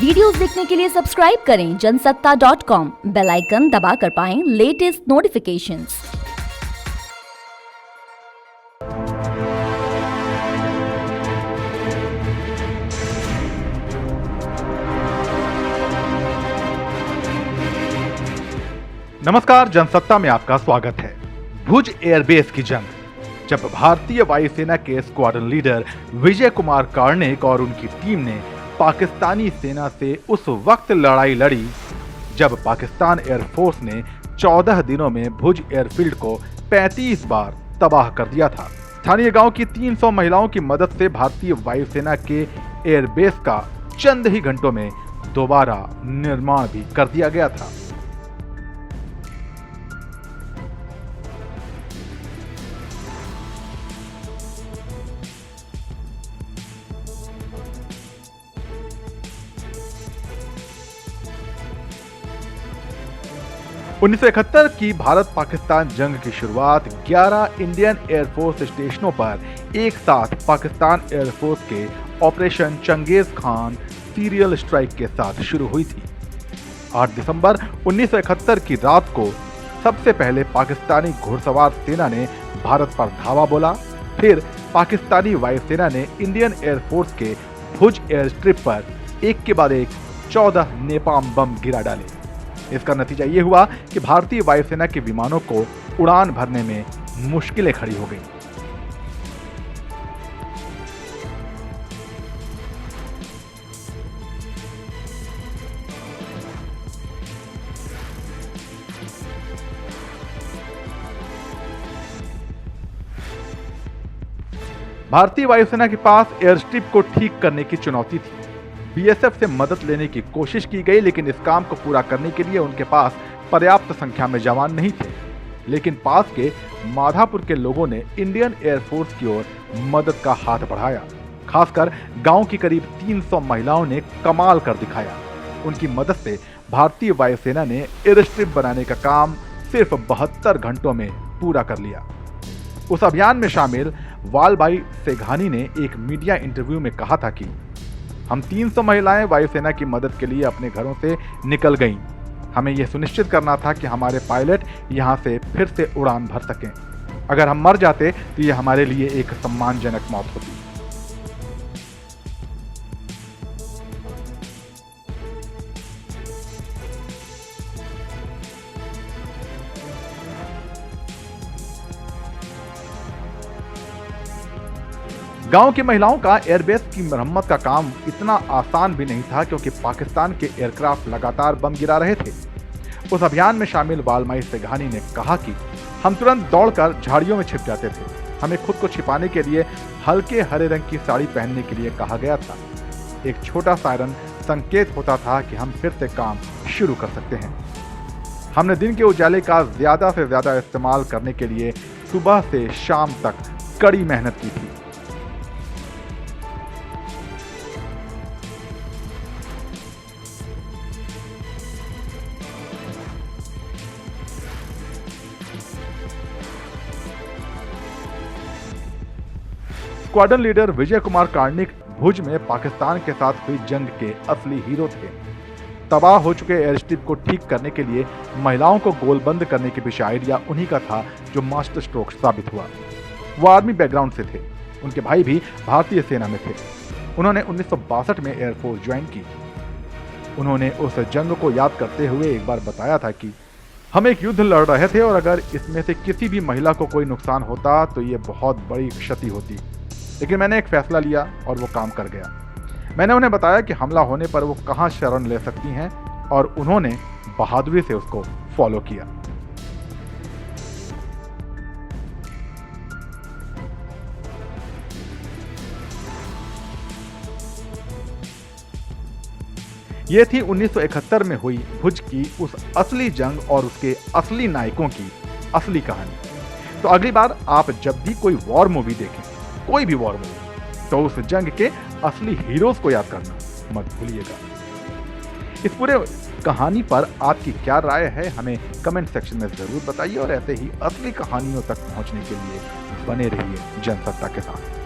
Videos देखने के लिए सब्सक्राइब करें जनसत्ता.com, बेल आइकन दबाकर पाएं लेटेस्ट नोटिफिकेशंस। नमस्कार, जनसत्ता में आपका स्वागत है। भुज एयरबेस की जंग, जब भारतीय वायुसेना के स्क्वाड्रन लीडर विजय कुमार कार्णिक और उनकी टीम ने पाकिस्तानी सेना से उस वक्त लड़ाई लड़ी जब पाकिस्तान एयरफोर्स ने 14 दिनों में भुज एयरफील्ड को 35 बार तबाह कर दिया था। स्थानीय गांव की 300 महिलाओं की मदद से भारतीय वायुसेना के एयरबेस का चंद ही घंटों में दोबारा निर्माण भी कर दिया गया था। उन्नीस सौ 71 की भारत पाकिस्तान जंग की शुरुआत 11 इंडियन एयरफोर्स स्टेशनों पर एक साथ पाकिस्तान एयरफोर्स के operation Chengiz Khan serial strike के साथ शुरू हुई थी। 8 दिसंबर 1971 की रात को सबसे पहले पाकिस्तानी घुड़सवार सेना ने भारत पर धावा बोला। फिर पाकिस्तानी वायुसेना ने इंडियन एयरफोर्स के भुज एयर स्ट्रिप पर एक के बाद एक 14 नेपाम बम गिरा डाले। इसका नतीजा ये हुआ कि भारतीय वायुसेना के विमानों को उड़ान भरने में मुश्किलें खड़ी हो गईं। भारतीय वायुसेना के पास एयर स्ट्रिप को ठीक करने की चुनौती थी। बीएसएफ से मदद लेने की कोशिश की गई, लेकिन इस काम को पूरा करने के लिए उनके पास पर्याप्त संख्या में जवान नहीं थे। लेकिन पास के माधापुर के लोगों ने इंडियन एयरफोर्स की ओर मदद का हाथ बढ़ाया। खासकर गांव की करीब 300 महिलाओं ने कमाल कर दिखाया। उनकी मदद से भारतीय वायुसेना ने एयर स्ट्रिप बनाने का काम सिर्फ 72 घंटों में पूरा कर लिया। उस अभियान में शामिल वालबाई सेघानी ने एक मीडिया इंटरव्यू में कहा था कि हम 300 महिलाएं वायुसेना की मदद के लिए अपने घरों से निकल गईं। हमें यह सुनिश्चित करना था कि हमारे पायलट यहां से फिर से उड़ान भर सकें। अगर हम मर जाते तो यह हमारे लिए एक सम्मानजनक मौत होती। गांव की महिलाओं का एयरबेस की मरम्मत का काम इतना आसान भी नहीं था, क्योंकि पाकिस्तान के एयरक्राफ्ट लगातार बम गिरा रहे थे। उस अभियान में शामिल वालमाई सेघानी ने कहा कि हम तुरंत दौड़कर झाड़ियों में छिप जाते थे। हमें खुद को छिपाने के लिए हल्के हरे रंग की साड़ी पहनने के लिए कहा गया था। एक छोटा सायरन संकेत होता था कि हम फिर से काम शुरू कर सकते हैं। हमने दिन के उजाले का ज्यादा से ज्यादा इस्तेमाल करने के लिए सुबह से शाम तक कड़ी मेहनत की थी। स्क्वाड्रन लीडर विजय कुमार कार्णिक भुज में पाकिस्तान के साथ हुई जंग के असली हीरो थे। तबाह हो चुके एयर स्ट्रिप को ठीक करने के लिए महिलाओं को गोलबंद करने के पीछे आइडिया उन्हीं का था, जो मास्टर स्ट्रोक साबित हुआ। वो आर्मी बैकग्राउंड से थे। उनके भाई भी भारतीय सेना में थे। उन्होंने 1962 में एयरफोर्स ज्वाइन की। उन्होंने उस जंग को याद करते हुए एक बार बताया था कि हम एक युद्ध लड़ रहे थे और अगर इसमें से किसी भी महिला को कोई नुकसान होता तो ये बहुत बड़ी क्षति होती, लेकिन मैंने एक फैसला लिया और वो काम कर गया। मैंने उन्हें बताया कि हमला होने पर वो कहां शरण ले सकती हैं और उन्होंने बहादुरी से उसको फॉलो किया। ये थी 1971 में हुई भुज की उस असली जंग और उसके असली नायकों की असली कहानी। तो अगली बार आप जब भी कोई वॉर मूवी देखें, कोई भी वॉर मूवी, तो उस जंग के असली हीरोज को याद करना मत भूलिएगा। इस पूरे कहानी पर आपकी क्या राय है, हमें कमेंट सेक्शन में जरूर बताइए और ऐसे ही असली कहानियों तक पहुंचने के लिए बने रहिए जनसत्ता के साथ।